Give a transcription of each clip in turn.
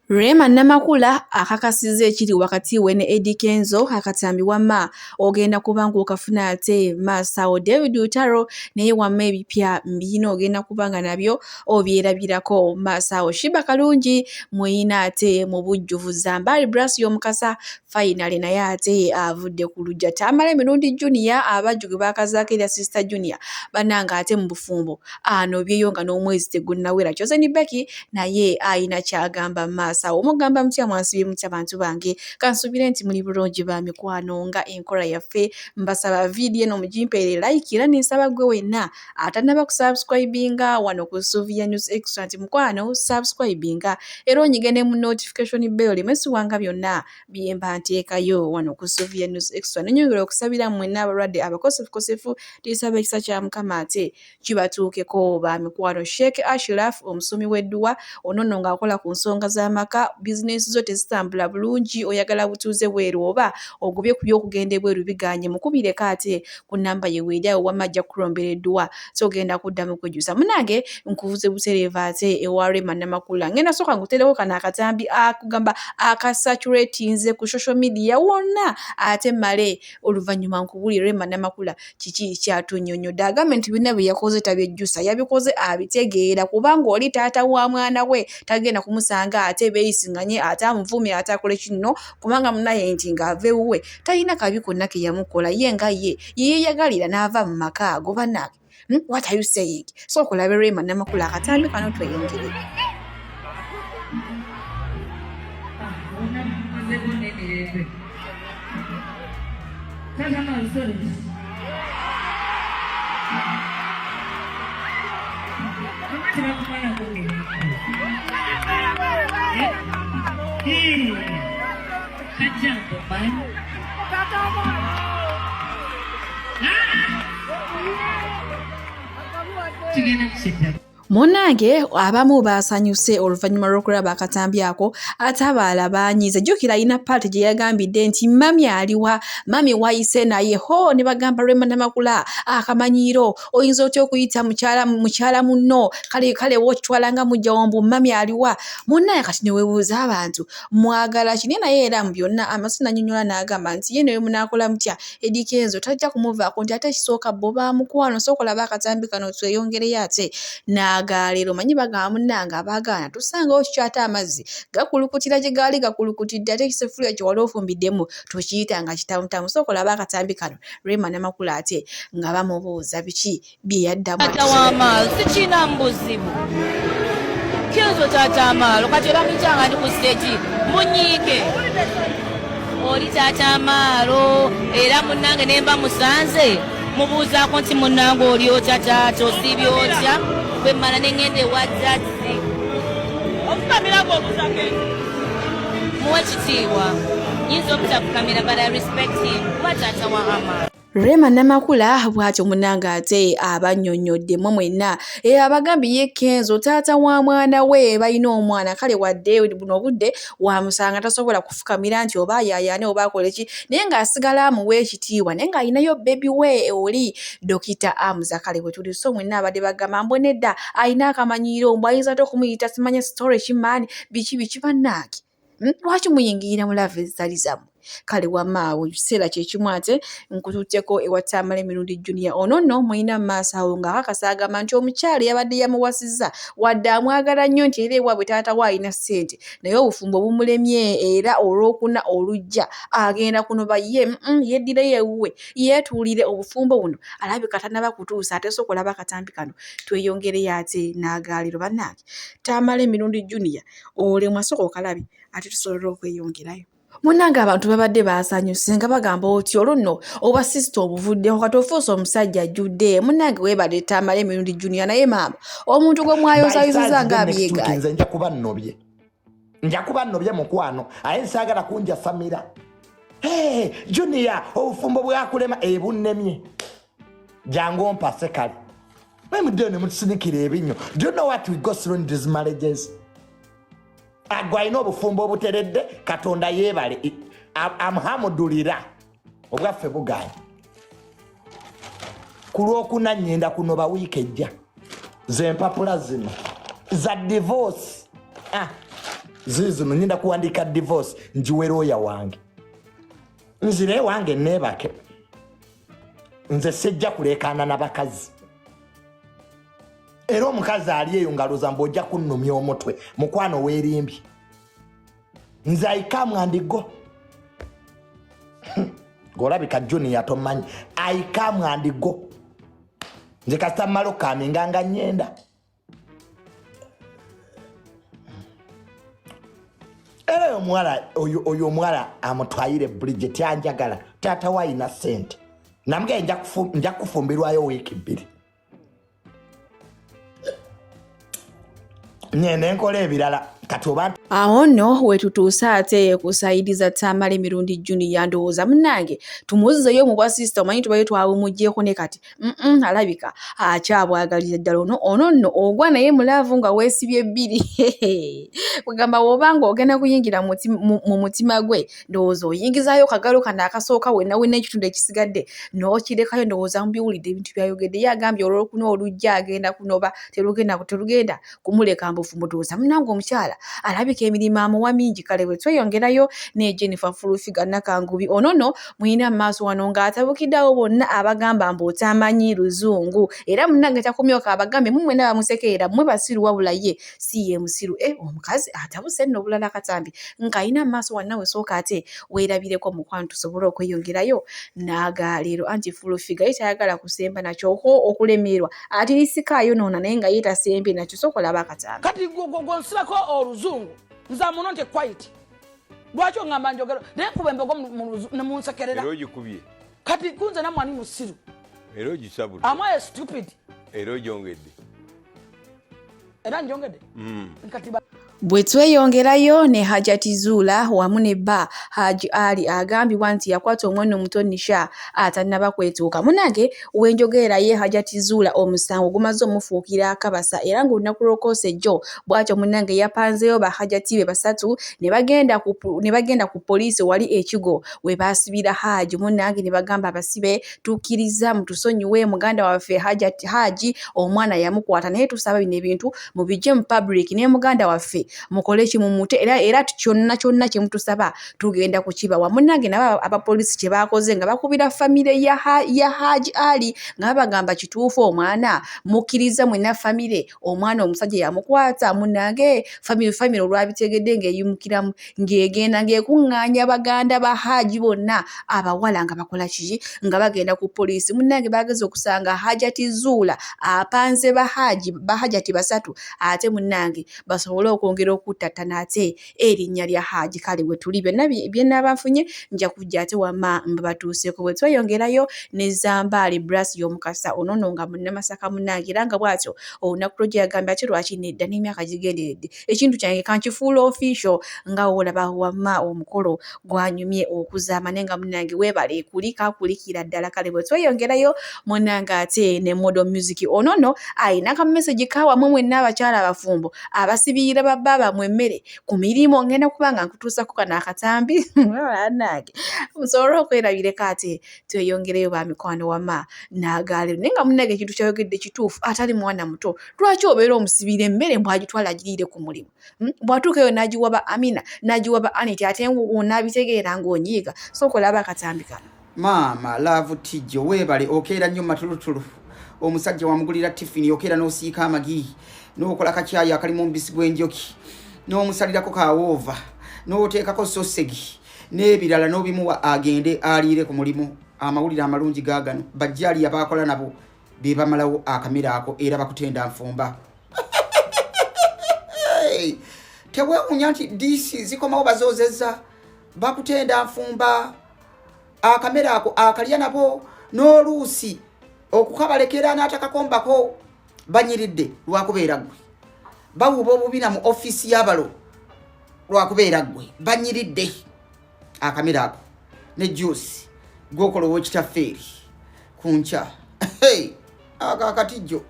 Rema Namakula akakasiza ekiri wakati we ne Eddy Kenzo akatambi wama ogenda kubanga okafuna ate Masawo David Utaro naye wama ebipya mbino ogenda kubanga nabyo obyerabirako Masawo Shiba Kalungi muyina ate mu bujjuvu Zambali Brass y'omukasa finally naye ate avudde ku lujja Tamale Junior abajjuge bakazaako erya Sister Junior bananga ate mu bufumbo anobyeyo nga n'omwezi tegunnawera Chosen Becky naye ayina kyagamba Masawo omugamba mutya mwansibe mutya bantu bange kansubire nti muli bulungi ba mikwano nga enkola yaffe mbasaba video eno mugimpeere like era ninsaba gwe wenna atanaba kusubscribinga wano ku Sylvia News Extra nti mukwano subscribinga era onyigene mu notification bell limesi wanga byonna byemba nteekayo wano ku Sylvia News Extra nenyongera okusabira mwenna abalwadde abakosefu tisaba ekisa kya Mukama ate kibatuukeko ba mikwano Sheikh Ashraf omusomi w'edduwa onono ng'akola ku nsonga z'amaka business zo tezitambula bulungi oyagala butuuze bweru oba ogubye ku by'okugenda ebweru biganye mukubireko ate ku nnamba ye weeryawo wamajja kulombera edduwa so ogenda kuddamu kwejusa munange nkuvuze butereeva ate ewa Rema Namakula ngenda soka ngutereko kana akatambi akugamba akasaturatinze ku social media wonna ate male oluvannyuma nkubulira Rema Namakula kiki kyatunyonyodde agamba nti bina bye yakoze tabyejjusa yabikoze abitegeera kubanga oli taata wa mwana we tagenda kumusanga ate beeyisinganye ate amuvumye ate akole kino kubanga munaye nti ng'ava ewuwe talina kabi konna ke yamukola ye nga ye yeeyagalira n'ava mu maka ago bannange what are you saying so okulabe Rema Namakula akatambi kano tweyongere Munange abamu basanyuse oluvannyuma lw'okulaba akatambi ako ate abalala banyiiza jjukira alina paati gye yagambidde nti mami aliwa mami wayise naye ho ne bagamba Rema Namakula akamanyiiro oyinza otya okuyita mukyala munno kale wokitwalanga mujja wombu mami aliwa munnaye kati ne weebuuza abantu mwagala kini naye era mu byonna Amasina annyonnyola n'agamba nti ye ne we munaakola mutya Eddy Kenzo tajja kumuvaako nti ate ekisooka bo bamukwano sooka olaba akatambi kano tweyongereyo ate nagalero manyi bagamba munnanga abaagaana tusangawo kikyate amazzi gakulukutira gye gaali gakulukutidde ate ekisefuliya kye wali ofumbiddemu tukiyita nga kitamutamu sooka olaba akatambi kano Rema Namakula ate nga bamubuuza biki bye yaddamu taata wa Aamal sikina mbuzibu Kenzo taata Aamal kati olamuyitanga ndi ku stage munyiike oli taata Aamal era munnange ne mba musanze mubuuzaako nti munnange oli otya taata osiibye otya bwe mmala ne ŋŋenda ewa jjajji okukamera ng'obuuzake muwe kitiibwa yinza obutakukamera but I respect him kuba taata wa Aamal Rema Namakula bw'atyo munanga ate abannyonnyoddemu mwenna abagambye ye Kenzo taata wa mwana we balina omwana kale wadde buno obudde wamusanga tasobola kufukamira nti oba yaayaane oba akole ki naye ng'asigala amuwa ekitiibwa naye ng'alinayo bebi we oli Dokita Amuza kale bwe tuli so mwenna abadde bagamba mbwe nedda alina akamanyiiro mbw ayinza ate okumuyita simanya story kimaani biki bannange lwaki muyingirira mu lave ezitali zammwe kale wamaawo ekiseera kyekimu ate nkututteko ewa Tamale Junior ono muyina Masawo ng'akakasa agamba nti omukyala yabadde yamuwasizza wadde amwagala nnyo nti era ewaabwe taata we alina ssente naye obufumbo bumulemye era olwokuna olujja agenda kunoba ye yeddireyo ewuwe yeetuulire obufumbo buno alabika tanaba kutuusa ate sooka olaba akatambi kano tweyongereyo ate n'agaaliro bannange Tamale Junior olemwa sooka okalabi ate tusobola okweyongerayo munange abantu babadde basanyuse nga bagamba oti olunno oba sisita obuvuddeho kati ofuuse omusajja ajjudde munange weebale Tamale Junior naye maama omuntu gwe mwayozayoza nga abyegaye nja kuba nnobye mukwano aye nsaagala kunja famira Junior obufumbo bwakulema ebunnemye jangu mpase kale mwemuddeyo ne mutusinikira ebinyo do you know what we go through in these marriages agwaina obufumbo obuteredde Katonda yeebale amuhamudulira obwaffe buganye ku lwokuna nnyenda kunoba wiiki ejja ze mpapula zino za divorce zizo nyinda kuandika divorce njiwero ya wange nzire wange nebake nze sejja kulekana nabakazi era omukazi aliyeyo ngaloza mbojja kunnumya omutwe mukwano werimbi nze aikamwandigo golabika Junior tomanyi aikamwandigo nze kasita malo kaminganga nyenda era oyo omwala amutwayire Bridget anjagala tata wayina sente namge nja kufumbirwayo wiki 2 nyene nkola ebirala kati obantu awo nno wetutuusa ate kusaidiza Tamale mirundi Junior ndowooza munnange tumuzizeyo mu bwa sister omanyi tubayo twawumugyeko ne kati alabika akyabwagalira ddala ono nno ogwa naye mulaavu nga weesibye 2 kugamba wobanga ogenda kuyingira mu mutima gwe ndowooza oyingizayo kagalo kana akasooka wenna ekitundu ekisigadde n'okirekayo ndowooza mubiwulidde ebintu byayogedde ye agambye olw'okuno olujja agenda kunoba terugenda kumuleka mbufu mutuusa munnange omukyala alabika emirimu amuwa mingi kale bwe tweyongerayo ne Jennifer Fulufiga Nakangubi onono muyina maaso wano ng'atabukiddeawo bonna abagamba mb'otamanyi luzungu era munnange takomyoka abagambe mumwe n'abamusekeera mmwe basiru wabula ye si ye musiru omukazi atabuse nno obulala katambi ng'ayina maaso wannawe sooka ate weerabireko mukwano tusobole okweyongerayo n'agaleero anti Fulufiga ye tayagala kusemba nakyo okulemerwa ati lisikaayo noona naye nga yeetasembe nakyo sokola abakatambi kati gonsirako oluzungu nza muno nte quiet lwaki ongamba njogero naye kuba embogo nemunsekerera era ogikubye kati kunze namwani musiru era ogisabudde am I stupid era ojongedde era njongedde kati bwe tweyongerayo ne Hajati Zula wamu ne bba Haji Ali agambibwa nti yakwata omwana omuto Nisha atannaba kwetuuka munange wenjogera ye Hajati Zula omusango gumaze omufuukira akabasa era ng'olunaku lw'okoosa jjo bw'atyo munange yapanzeyo ba Hajati be 3 ne bagenda ku poliisi wali ekigo we baasibira Haji munange ne bagamba abasibe tukkiriza mutusonyiwe muganda waffe Haji omwana yamukwata naye tusaba bino ebintu mubijje mu public ne muganda waffe mukole kimumute era kyonna kye mutusaba tugenda kukibawa munnange nabo abapoliisi kye baakoze nga bakubira famire ya Haji Ali nga bagamba kituufu omwana mukkiriza mwenna famire omwana omusajja yamukwata munnange famire olwabitegedde ng'eyimukiramu ng'egenda ng'ekuŋŋaanya baganda ba Haji bonna abawala nga bakola kiki nga bagenda ku poliisi munnange bageze okusanga Hajati Zula apanze ba Hajati 3 ate munnange basobole okwongera okuttattana ate erinnya lya Haji kale bwe tuli byonna byennabanfunye nja kujja ate wama mbatuuseeko bwe tweyongerayo ne Zambaali Brass y'omukasa onono nga munnamasaka munnange era nga bw'atyo olunaku lwo gye yagambye ate lwaki nedda n'emyaka gigenderedde ekintu kyange kankifuula official nga olaba wama omukolo gwanyumye okuzaama naye nga munnange weebale kulikira ddala kale bwe tweyongerayo munnange ate ne Model Music onono ayina ka message kawamu mwenna abakyala abafumbo abasibirira babba bamwe emmere ku mirimu ngenda kubanga nkutuusako kana akatambi nange musobole okwerabireko ate tweyongereyo ba mikwano wama n'agaleero naye nga munnange ekintu kyayogedde kituufu atali mwana muto lwaki obeera omusibira emmere mbwagitwala agiriire ku mulimu bw'atuukayo n'agiwa ba Amina n'agiwa ba Aniti ate n'abitegeera ng'onyiiga sookola aba akatambi kano maama laavu tijjo weebale okeera nnyo matulutulu omusajja wamugulira Tiffany okeera n'osiika amagi n'okola kakyayi akalimu omubisi gw'enjoki n'omusalirako kawoova n'oteekako sosegi n'ebirala n'obimuwa agende aliire ku mulimu amawulire amalungi gaagano bajjaali abaakola nabo be bamalawo akamera ako era bakutenda nfumba teweewuunya nti DC zikomawo bazoozezza bakutenda nfumba akamera ako akalya nabo n'oluusi okukabalekera n'atakakombako banyiridde lwakubeera gwe bawuba obubina mu office y'abalo lwakubeera gwe banyiridde akamera ako ne juice gwokola ow'ekitaffeeri ku nkya akakatijjo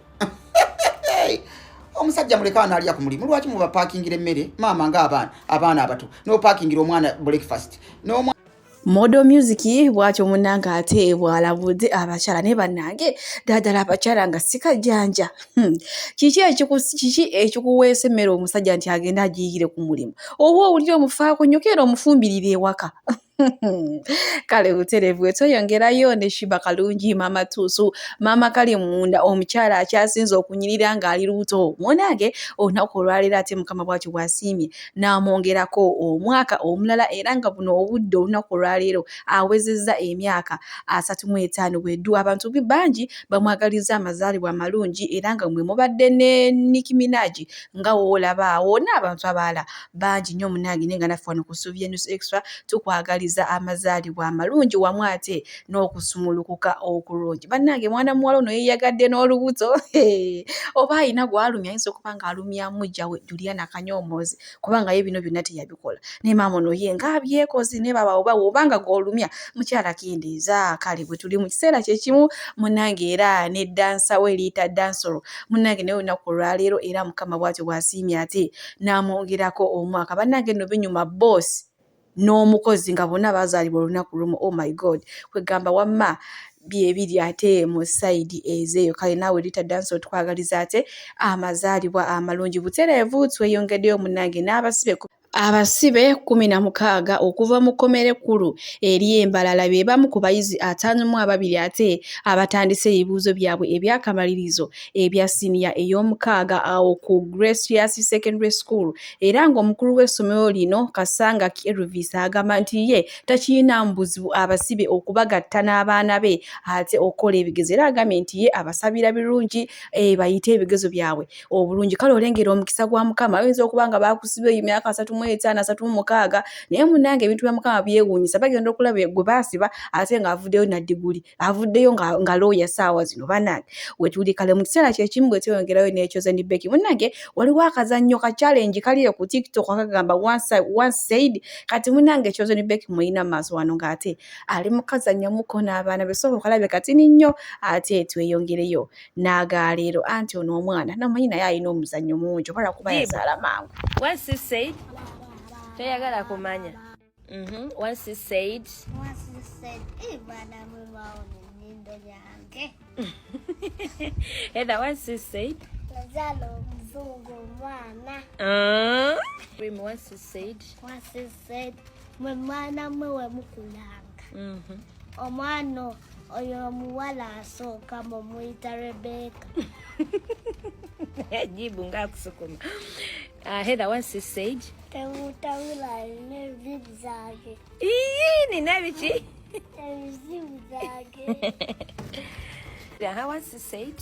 omusajja muleka analya ku mulimu lwaki mubapakingira emmere maama nga abaana abato n'opakingira omwana breakfast Modo music bwatyo munanga ate bwalabudde abakyala ne bannange ddala abakyala nga sikajanja. Kiki ekikuweesa emmere omusajja nti agenda agiyigire ku mulimu oba owulire omufaako nyokera omufumbirire ewaka. Kale buterevu tweyongerayo ne Shiba Kalungi mama Tuusu mama kali munda omukyala akyasinze okunyirira ng'ali lubuto munange olunaku olwaleero ate mukama bwatyo bwasiimye n'amwongerako omwaka omulala era nga buno obudde olunaku olwaleero awezezza emyaka 35 bweddu. Abantu bangi bamwagaliza amazaalibwa amalungi era nga mwe mubadde ne Nicki Minaj nga woolaba awo n'abantu abalala bangi nnyo munange nenga naffe wano ku Sylvia News Extra tukwagaliza amazaalibwa amalungi wamu ate n'okusumulukuka okulungi. Bannange mwana muwala ono yeeyagadde n'olubuto oba alina gw'alumya ayinza okuba ng'alumya mujja we Juliana Kanyoomoozi kubanga ye bino byonna teyabikola ne maama ono ye ng'abyekoze ne baba obanga gw'olumya mukyala kendeeza. Kale bwe tuli mu kiseera kyekimu munnange era ne dansa we liita dansolo munnange naye olunaku olwaleero era mukama bw'atyo bw'asiimye ate n'amwongerako omwaka. Bannange nno binyuma boss n'omukozi nga bonna bazaalibwa olunaku lumu. Oh my God kwegamba wamma byebiri ate mu side ezeeyo. Kale naawe liita dansolo twagaliza ate amazaalibwa amalungi. Butereevu tweyongeddeyo munnange n'abasibe abasibe 16 okuva mu kkomera ekkulu ery'Embalala be bamu ku bayizi 52 ate abatandise ebibuuzo byabwe ebyakamalirizo ebya siniya ey'omukaaga awo ku Gracious Secondary School era ng'omukulu w'essomero lino Kasanga Elvis agamba nti ye takiyina mbuzibu abasibe okubagatta n'abaana be ate okukola ebigezo era agambye nti ye abasabira birungi bayite ebigezo byabwe obulungi. Kale olengera omukisa gwa Mukama oyinza okuba nga baakusiba emyaka 35 naye munnange ebintu bya Mukama byewuunyisa bagenda okulaba gwe baasiba ate ng'avuddeyo na diguli avuddeyo nga looya saawa zino. Bannange wetuli kale mu kiseera kyekimu bwe tweyongerayo n'ekyoza ne Becky munnange waliwo akazannyo ka challenge kaliyo ku TikTok akagamba once said kati munnange ekyoza ne Becky muyina maaso wano ng'ate ali mu kazannyamuko n'abaana be sobola okalabe katini nnyo ate tweyongereyo n'agaleero anti ono omwana namanyi naye alina omuzannyo mungi oba lwakuba yazaala mangu. Once said toyagala kumanya. Once said bana mwaone nindo yange. Edda once said lazalo mzungu mwana. Once said mwana mwe mukulanga. Omwana oyo muwala asooka mumuyita Rebecca. Jibu ngakusukuma. Heather once said temutawula nevibu zake. Nina biki? Ebizibu zake. Once said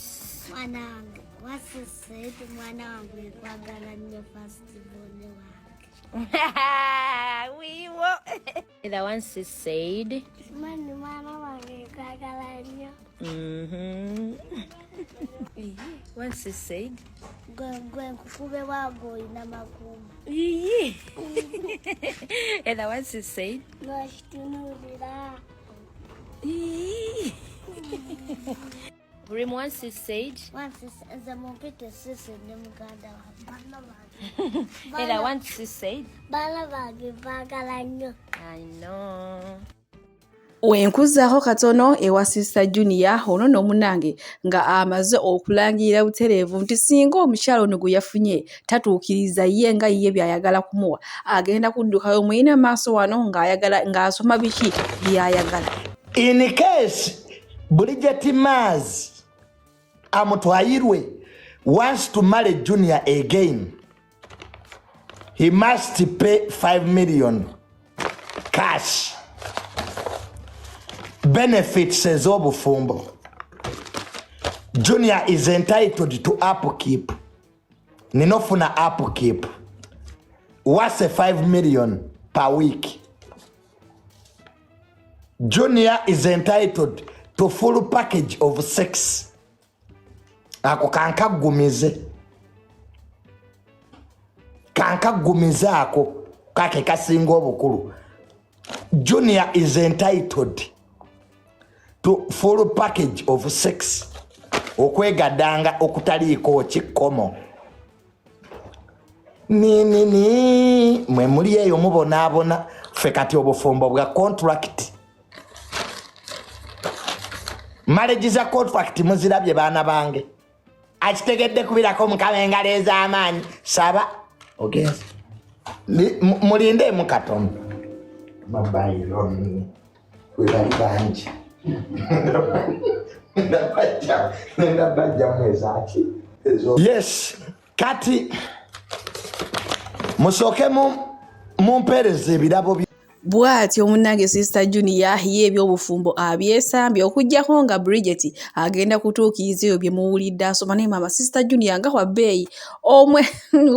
mwanange. Once said mwanange kwagala nnyo festival wange. Wiwo. Heather once said mwana wange kwagala nnyo. Once said gwe nkukube wago ina makumu. And once said nashtunulira. Rim once said nze mumpite sisi ne muganda wange. And once said bana bange bagala nnyo. I know. Wenkuzaako katono ewa Sister Junior ono n'omunange nga amaze okulangirira butereevu nti singa omukyalo ono gwe yafunye tatuukiriza ye nga ye byayagala kumuwa agenda kuddukayo muyina maaso wano ng'asoma biki byayagala. In case Bridget Maz amutwayirwe wants to marry Junior again, he must pay 5 million cash. Benefits ez'obufumbo. Junior is entitled to upkeep. Ninofuna upkeep. What's a 5 million per week? Junior is entitled to full package of sex. Ako kankagumize ako kake kasinga obukulu. Junior is entitled to full package of sex. Okwegadanga okutaliiko kikomo. Mwe muli eyo mubonaabona ffe kati obufumbo bwa contract marriage za contract muzirabye baana bange akitegedde kubirako mukama engalo ez'amaanyi saba ogenze mulinde mukatono mabayiro kwebali bangi ndabajja mwezaki yes kati musooke mumpeereza ebirabo bw'atyo munnange Sister Junior y'ebyobufumbo abyesambye okuggyako nga Bridget agenda kutuukiriza ebyo bye muwulidde asoma naye maama Sister Junior nga wa bbeeyi omwe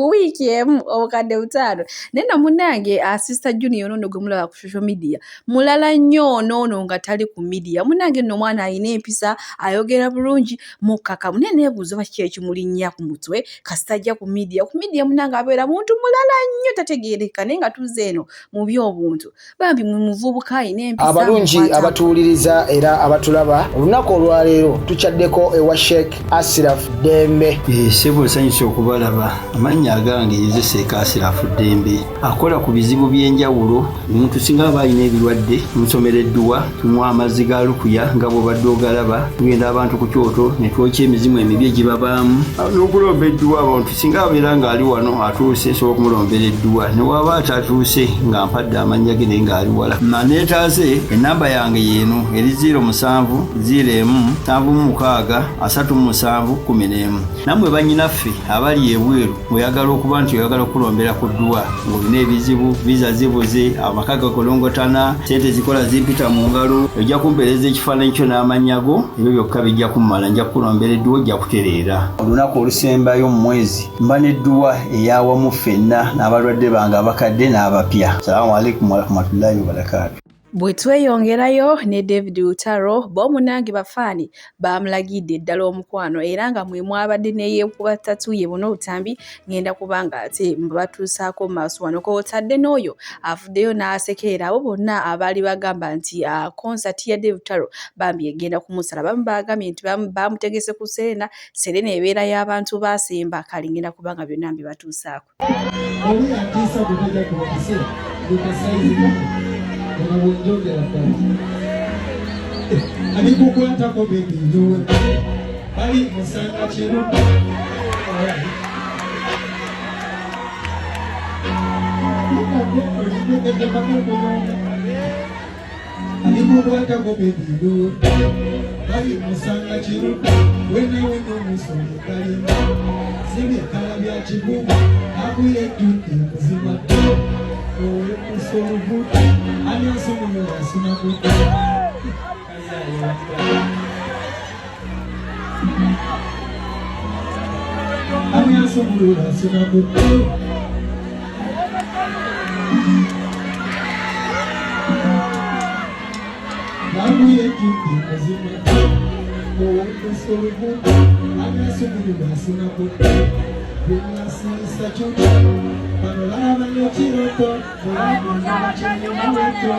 wiiki emu obukadde 5 naye na munnange Sister Junior ono gwe mulaba ku social media mulala nnyo noono nga tali ku media munnange nno omwana alina empisa ayogera bulungi mukkakamu naye neebuuza oba kiki ekimulinnya ku mutwe kasita ajja ku media munnange abeera muntu mulala nnyo tategeereka naye nga tuzze eno mu by'obuntu bambi muvubuka ayina empisa abalungi abatuwuliriza era abatulaba olunaku olwaleero tukyaddeko ewa Sheikh Asiraf Dembe sebo nsanyusa okubalaba amannya agange Seeka Asiraf Dembe akola ku bizibu by'enjawulo omuntu singa aba alina ebirwadde musomereddwa tumuwa amazzi ga lukuya nga bw'obadde ogalaba tugenda abantu ku kyoto ne twokya emizimu emibi egibabaamu n'okulomba edduwa abantu singa abeera ng'ali wano atuuse sobola okumulombera edduwa ne waba atatuuse nga mpadde amannya ge ngaali wala neetaase enamba yange yeeno eri 0707763711 nammwe bannyinaffe abali ebweru oyagala okuba nti oyagala okulombera ku dduwa ng'olina ebizibu viza zibuze amaka gakolongotana sente zikola zimpita mu ngalo ojja kumpeereza ekifaananyi kyo n'amannya go ebyo byokka bijja kummala nja kukulombera edduwa ojja kutereera olunaku olusembayo mu mwezi mba n'edduwa eyawamu ffenna n'abalwadde bange abakadde n'abapya. Salaamu alaikum warahmatullahi wabarakatuh. Bwe tweyongerayo ne David Utaro bo munange bafaani bamulagidde ddala omukwano era nga mwe mwabadde neyeekuba ttatu ye buno obutambi ngenda kubanga ate mbatuusaako maaso wano kw'otadde n'oyo avuddeyo n'asekerera abo bonna abaali bagamba nti konsati ya David Utaro bambi egenda kumusala bamu bagambye nti bamutegese ku Serena ebeera y'abantu baasemba kale ngenda kubanga byonna mbibatuusaako. Alikukwatako baby ndowe bali musanga kiruka alikukwatako baby ndowe bali musanga kiruka wena musonga kalima zime kala bya kibuga akuye tuti kuzima oyo musolubuti ani asomulira sinabuti ani asomulira sinabuti akuye tuti kuzima oyo musolubuti ani asomulira sinabuti Sista Chucha, panorama no chiroto, panorama chanyuma weto.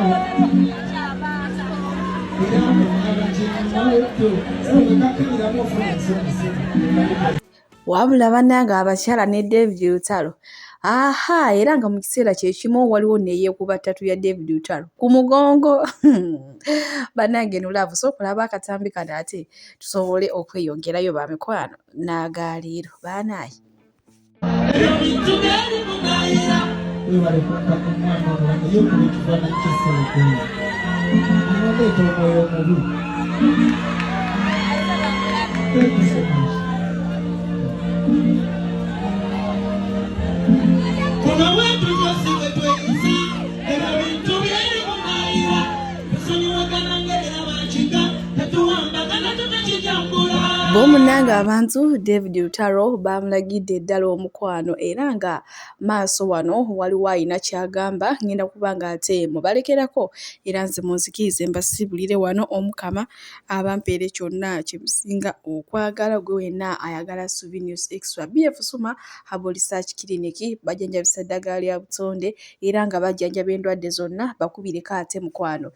Wabula bannange abakyala ne David Utaro era nga mu kiseera kyekimu waliwo neyeekuba ttatu ya David Utaro ku mugongo bannange nolaavu so okulaba akatambi kano ate tusobole okweyongerayo bamikwano n'agaliiro baanaayi. Thank you so much. Kuna wetu yosi wetu eisi, eba bintu byeri kumaira, kusoni wakanangera wachika, tetuwambagana tutachijambula. Bomunange abantu David Utaro bamulagidde ddala omukwano era nga maaso wano waliwo alina kyagamba ngenda kubanga ate mubalekerako era nze munzikirize mbasibulire wano omukama abampeere kyonna kyemusinga okwagala gwe wenna ayagala Souvenirs Extra BF Suma Herbal Research Clinic bajjanjabisa ddagala lya butonde era nga bajjanjaba endwadde zonna bakubireko ate mukwano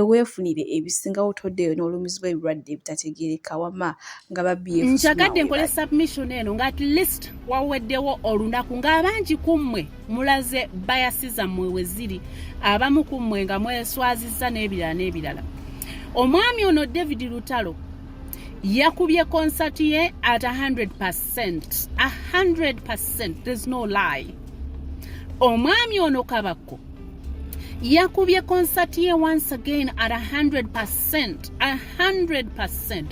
weefunire ebisingawo toddeyo n'olumizibwa ebirwadde ebitategeereka wama nga babbiye nchagadde nkole submission eno nga at least waweddewo olunaku ng'abangi kummwe mulaze bayasiza mmwe we ziri abamu kummwe nga mweswazizza n'ebirala omwami ono David Lutalo yakubye concert ye at 100%. There's no lie. Omwami ono Kabako yakubye concert ye once again at 100%.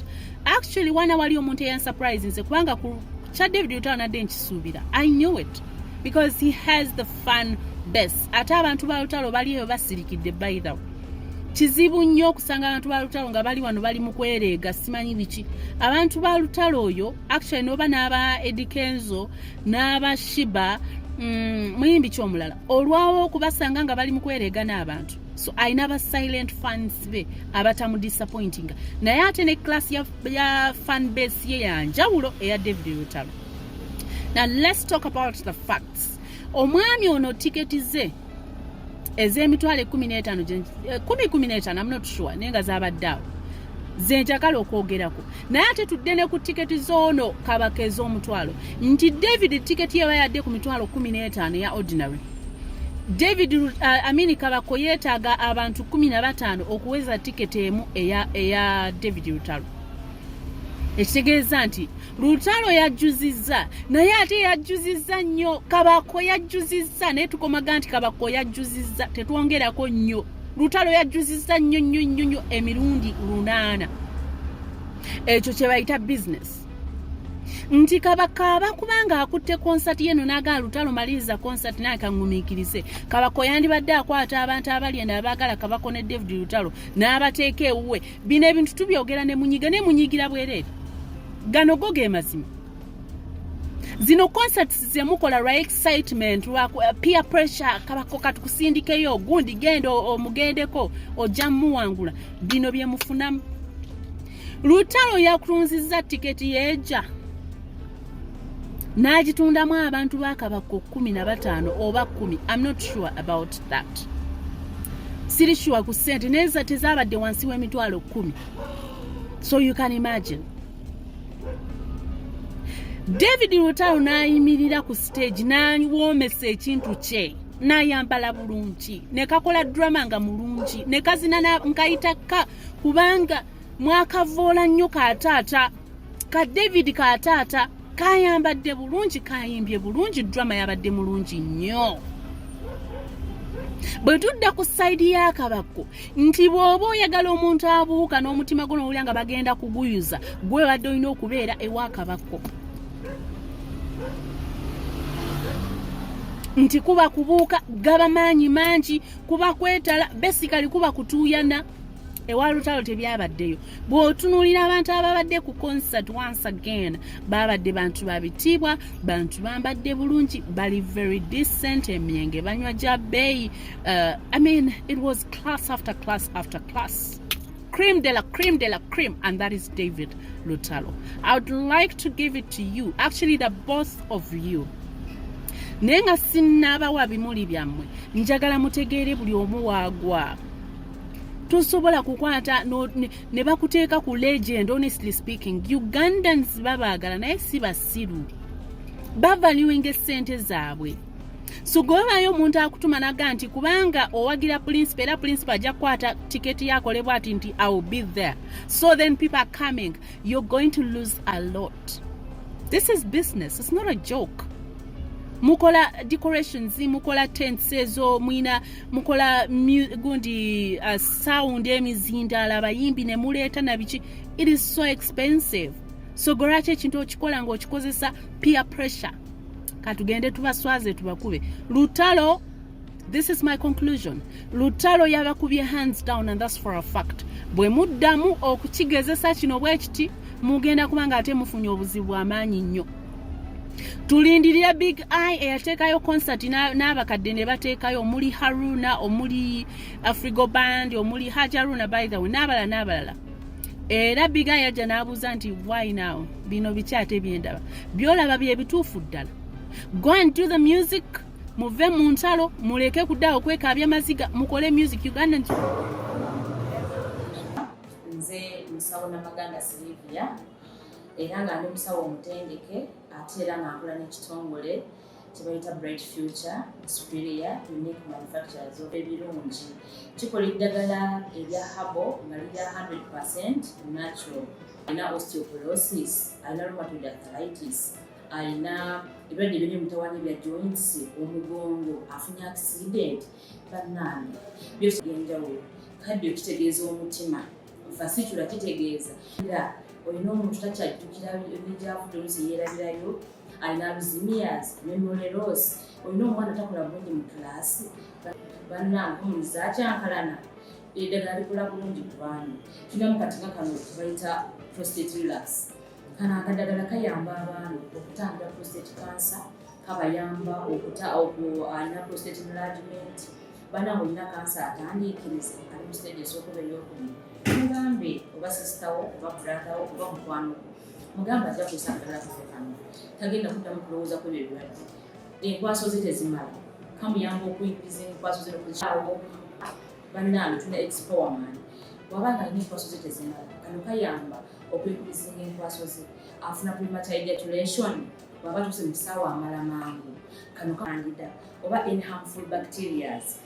Actually wana wali omuntu eyan surprise nze kubanga ku cha David Lutalo nadde nkisuubira. I knew it because he has the fan base. Ate abantu ba Lutalo bali eyo basirikidde by the way. Kizibu nnyo okusanga abantu ba Lutalo nga bali wano bali mu kwereega simanyi biki. Abantu ba Lutalo oyo actually noba n'aba Eddy Kenzo n'aba Shiba muyimbi ky'omulala olwawo okubasanga nga bali mu kwereega n'abantu. So I never silent fans be abatamu disappointing. Naye ate ne class ya fan base ye ya njawulo eya David Lutalo. Now let's talk about the facts. Omwami ono tiketi ze ez'emitwalo 15 I'm not sure nenga zabaddawo zenjagala okwogerako naye ate tudde ne ku tiketi z'ono Kabaka ez'omutwalo nti David tiketi ye bayadde ku mitwalo 15 ya ordinary. David Kabaka yeetaaga abantu 15 okuweza tiketi emu eya David Lutalo. Ekitegeeza nti Lutalo yajjuzizza naye ate yajjuzizza nnyo. Kabaka yajjuzizza naye tukomaga nti Kabaka yajjuzizza tetwongerako nnyo. Lutalo yajjuzizza nnyo emirundi 8. Ekyo kye bayita business. Nti Kabaka abakubanga akutte concert yeno naga Lutalo maliriza concert naye kangumiikirize. Kabaka yandibadde akwata abantu abali n'abagala Kabaka ne David Lutalo n'abateeka ewuwe. Bino ebintu tubyogera ne munyigira bwereere. Gano goge mazima. Zino concerts zemukola lwa excitement lwa peer pressure Kabaka katukusindikeyo gundi gendo omugendeko ojamu wangula. Bino bye mufunamu. Lutalo yakulunzizza tiketi yeja. Nagitundamu abantu ba Kabaka 15 oba 10. I'm not sure about that. Siri sure ku sente neza tezabadde wansi w'emitwalo 10. So you can imagine. David Lutalo nayimirira ku stage n'awoomesa ekintu kye n'ayambala bulungi ne kakola drama nga mulungi ne kazina nkayitaka kubanga mwakavoola nnyo kataata ka David kataata kayambadde bulungi kayimbye bulungi drama yabadde mulungi nnyo. Bwe tudda ku side ya Kabaka nti bw'oba oyagala omuntu abuuka n'omutima gwo n'owulira nga bagenda kuguyuza gwe wadde olina okubeera ewa Kabaka. Nti kuba kubuuka gaba maanyi mangi kuba kwetala basically kuba kutuuyana ewa Lutalo tebyabaddeyo. Bw'otunuulira abantu ababadde ku concert once again babadde bantu babitiibwa bantu bambadde bulungi bali very decent emyenge banywa gya bbeeyi. I mean it was class after class after class. Cream de la cream and that is David Lutalo. I would like to give it to you, actually the both of you. Nenga sinnabawa bimuli byammwe njagala mutegeere buli omu waagwa. Tosobola kukwata ne bakuteeka ku legend. Honestly speaking Ugandans babaagala naye si basiru bavaluing essente zaabwe. So gobayo omuntu akutuma naga nti kubanga owagira principal era principal ajja kukwata tiketi yakolebwa ati nti I will be there, so then people are coming, you're going to lose a lot. This is business, it's not a joke. Mukola decorations, mukola tents ezo mwina, mukola gundi sound emizindala abayimbi ne muleeta na biki. It is so expensive. So gorache ekintu okikola ng'okikozesa peer pressure. Katugende tubaswaze tubakube. Lutalo, this is my conclusion. Lutalo yabakubye hands down and that's for a fact. Bwe muddamu okukigezesa kino bwekiti mugenda kubanga ate mufunye obuzibu amaanyi nnyo. Tulindirira Big Eye eyateekayo concert n'abakadde ne bateekayo omuli Haruna, omuli Afrigo Band, omuli Hajaruna by the way n'abalala. Era Big Eye yajja n'abuuza nti why now? Bino bikyate byendaba. Byolaba bye bituufu ddala. Go and do the music. Muve mu ntalo muleke kuddawo okwekaabya maziga mukole music Uganda. Nze musawo Namaganda Silvia era nga ndi musawo omutendeke ate era nga nkola n'ekitongole kyebayita Bright Future Superior Unique Manufacturers ebirungi kikola eddagala erya habo nga lirya 100% natural. Alina osteoporosis, alina rheumatoid arthritis, alina ebirwadde eby'emitawaana bya joints, omugongo, afunye accident, bannange byose byenjawulo. Kaddio kitegeeza omutima, fasitula kitegeeza era olina omuntu takyajjukira ebijjavudde oluusi yeerabirayo, alina alzheimer's, memory loss, olina omwana takola bulungi mu kilaasi, bannange omuliza akyankalana eddagala likola bulungi ku baana. Tulina mu katinga kano bayita prostate relax. Kano akadagala kayamba abaana okutangira prostate cancer, kabayamba alina prostate enlargement. Bannange olina kansa atandiikiriza ali mu stage esookuba ey'okubiri, mugambe oba sisitawo oba bratawo oba mukwano mugambe ajja kusa akadala kafe kano tagenda kuddamu kulowooza ku ebyo ebirwadde. Enkwaso ze tezimala, kamuyamba okuyingiza enkwaso ze nokuzikyawo. Bannange tulina expowerman wabanga alina enkwaso ze tezimala, kano kayamba okuyingiza enkwaso ze. Afuna premature ejaculation bwaba tuse mu kisaawe amala mangu, kano kandida oba any harmful bacterias.